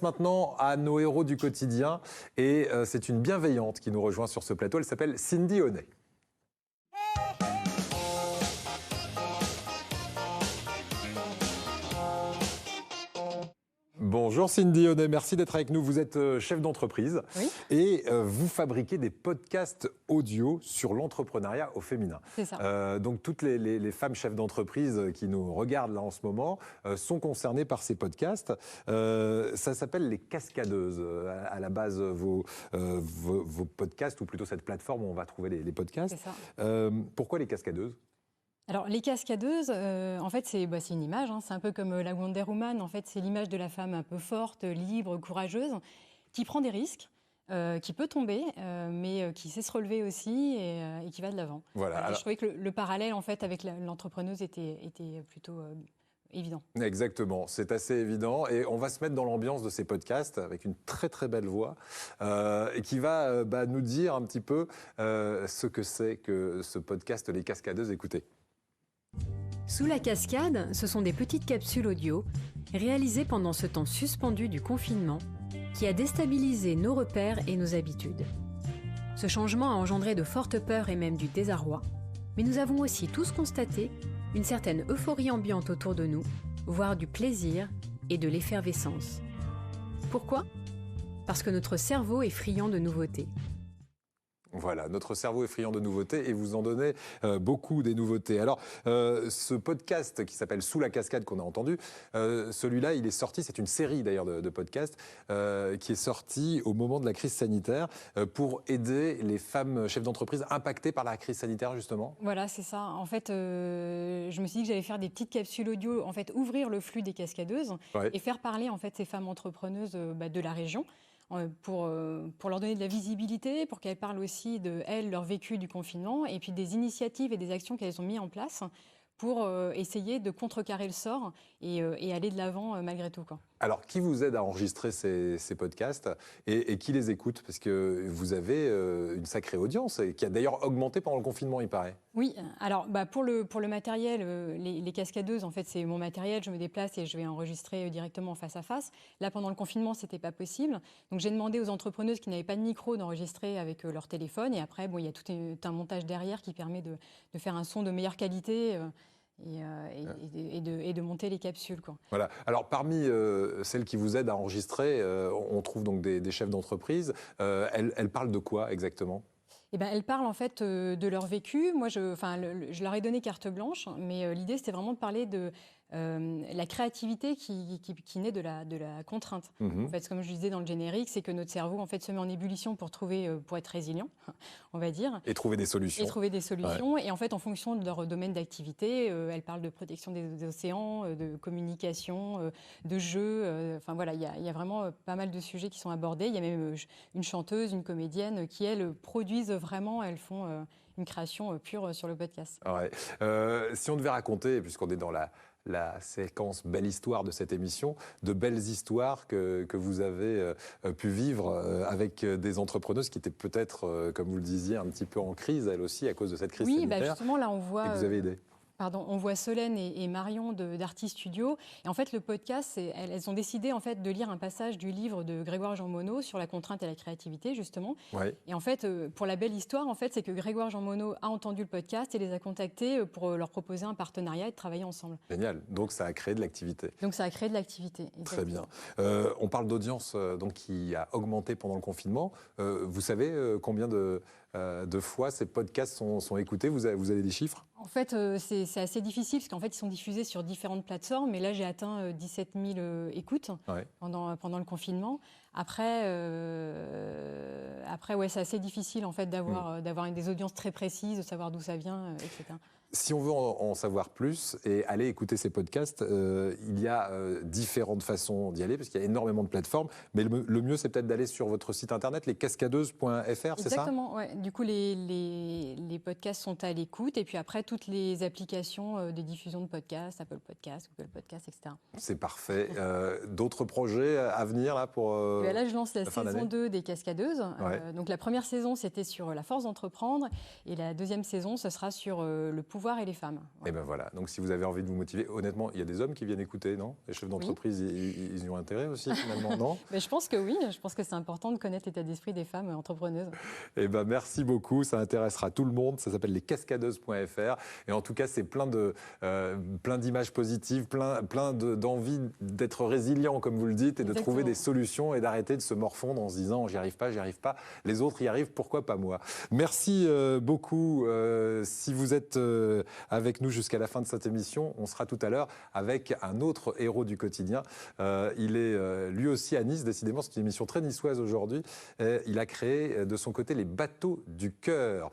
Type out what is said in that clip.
Maintenant à nos héros du quotidien et c'est une bienveillante qui nous rejoint sur ce plateau. Elle s'appelle Cindy Honnet. Bonjour Cindy Honnet, merci d'être avec nous. Vous êtes chef d'entreprise et vous fabriquez des podcasts audio sur l'entrepreneuriat au féminin. C'est ça. Donc toutes les femmes chefs d'entreprise qui nous regardent là en ce moment sont concernées par ces podcasts. Ça s'appelle les cascadeuses. À la base, vos podcasts, ou plutôt cette plateforme où on va trouver les podcasts. C'est ça. Pourquoi les cascadeuses ? Alors, les cascadeuses, en fait, c'est une image. C'est un peu comme la Wonder Woman. En fait, c'est l'image de la femme un peu forte, libre, courageuse, qui prend des risques, qui peut tomber, mais qui sait se relever aussi et qui va de l'avant. Voilà. Alors, je trouvais que le parallèle, en fait, avec l'entrepreneuse était plutôt évident. Exactement, c'est assez évident. Et on va se mettre dans l'ambiance de ces podcasts avec une très très belle voix et qui va nous dire un petit peu ce que c'est que ce podcast Les Cascadeuses. Écoutez. Sous la cascade, ce sont des petites capsules audio réalisées pendant ce temps suspendu du confinement qui a déstabilisé nos repères et nos habitudes. Ce changement a engendré de fortes peurs et même du désarroi, mais nous avons aussi tous constaté une certaine euphorie ambiante autour de nous, voire du plaisir et de l'effervescence. Pourquoi ? Parce que notre cerveau est friand de nouveautés. Voilà, notre cerveau est friand de nouveautés et vous en donnez beaucoup des nouveautés. Alors, ce podcast qui s'appelle Sous la cascade qu'on a entendu, celui-là, il est sorti, c'est une série d'ailleurs de podcasts qui est sortie au moment de la crise sanitaire pour aider les femmes chefs d'entreprise impactées par la crise sanitaire, justement. Voilà, c'est ça. En fait, je me suis dit que j'allais faire des petites capsules audio, en fait, ouvrir le flux des cascadeuses et faire parler, en fait, ces femmes entrepreneuses de la région. Pour leur donner de la visibilité, pour qu'elles parlent aussi de elles, leur vécu du confinement, et puis des initiatives et des actions qu'elles ont mis en place pour essayer de contrecarrer le sort et aller de l'avant malgré tout, quoi. Alors, qui vous aide à enregistrer ces podcasts et qui les écoute ? Parce que vous avez une sacrée audience qui a d'ailleurs augmenté pendant le confinement, il paraît. Oui, alors pour le matériel, les cascadeuses, en fait, c'est mon matériel, je me déplace et je vais enregistrer directement face à face. Là, pendant le confinement, c'était pas possible. Donc, j'ai demandé aux entrepreneuses qui n'avaient pas de micro d'enregistrer avec leur téléphone. Et après, il y a tout un montage derrière qui permet de faire un son de meilleure qualité. Et de monter les capsules, quoi. Voilà. Alors, parmi celles qui vous aident à enregistrer, on trouve donc des chefs d'entreprise. Elles parlent de quoi exactement ? Eh ben, elles parlent en fait de leur vécu. Moi, je leur ai donné carte blanche, mais l'idée, c'était vraiment de parler de la créativité qui naît de la contrainte. Mmh. En fait, comme je disais dans le générique, c'est que notre cerveau en fait se met en ébullition pour être résilient, on va dire. Et trouver des solutions. Ouais. Et en fait, en fonction de leur domaine d'activité, elles parlent de protection des océans, de communication, de jeux. Enfin voilà, il y a vraiment pas mal de sujets qui sont abordés. Il y a même une chanteuse, une comédienne qui, elles, produisent vraiment, elles font une création pure sur le podcast. Ouais. Si on devait raconter, puisqu'on est dans la séquence Belle Histoire de cette émission, de belles histoires que vous avez pu vivre avec des entrepreneuses qui étaient peut-être, comme vous le disiez, un petit peu en crise, elles aussi, à cause de cette crise sanitaire. Oui, justement, là, on voit... Et que vous avez aidé. On voit Solène et Marion d'Artis Studio. Et en fait, le podcast, elles ont décidé en fait de lire un passage du livre de Grégoire Jean Monod sur la contrainte et la créativité, justement. Ouais. Et en fait, pour la belle histoire, en fait, c'est que Grégoire Jean Monod a entendu le podcast et les a contactés pour leur proposer un partenariat et de travailler ensemble. Génial. Donc, ça a créé de l'activité. Très bien. On parle d'audience donc qui a augmenté pendant le confinement. Vous savez combien de fois ces podcasts sont écoutés ? Vous avez des chiffres ? En fait, c'est assez difficile parce qu'en fait, ils sont diffusés sur différentes plateformes. Mais là, j'ai atteint 17 000 écoutes pendant le confinement. Après, c'est assez difficile en fait d'avoir des audiences très précises, de savoir d'où ça vient, etc. Si on veut en savoir plus et aller écouter ces podcasts, il y a différentes façons d'y aller parce qu'il y a énormément de plateformes. Mais le mieux, c'est peut-être d'aller sur votre site internet, lescascadeuses.fr, c'est ça ? Exactement, ouais. Du coup, les podcasts sont à l'écoute. Et puis après, toutes les applications de diffusion de podcasts, Apple Podcasts, Google Podcasts, etc. C'est parfait. D'autres projets à venir là pour là, je lance la fin saison d'année 2 des Cascadeuses. Ouais. Donc la première saison, c'était sur la force d'entreprendre. Et la deuxième saison, ce sera sur le pouvoir pouvoir et les femmes. Et ben voilà, donc si vous avez envie de vous motiver, honnêtement, il y a des hommes qui viennent écouter, non? Les chefs d'entreprise, ils y ont intérêt aussi finalement, non? Mais je pense que oui, je pense que c'est important de connaître l'état d'esprit des femmes entrepreneuses. Eh ben merci beaucoup, ça intéressera tout le monde, ça s'appelle lescascadeuses.fr et en tout cas c'est plein d'images positives, plein d'envie d'être résilient comme vous le dites et de trouver des solutions et d'arrêter de se morfondre en se disant j'y arrive pas, les autres y arrivent, pourquoi pas moi? Merci beaucoup. Si vous êtes avec nous jusqu'à la fin de cette émission, on sera tout à l'heure avec un autre héros du quotidien. Il est lui aussi à Nice, décidément c'est une émission très niçoise aujourd'hui. Il a créé de son côté les Bateaux du Cœur.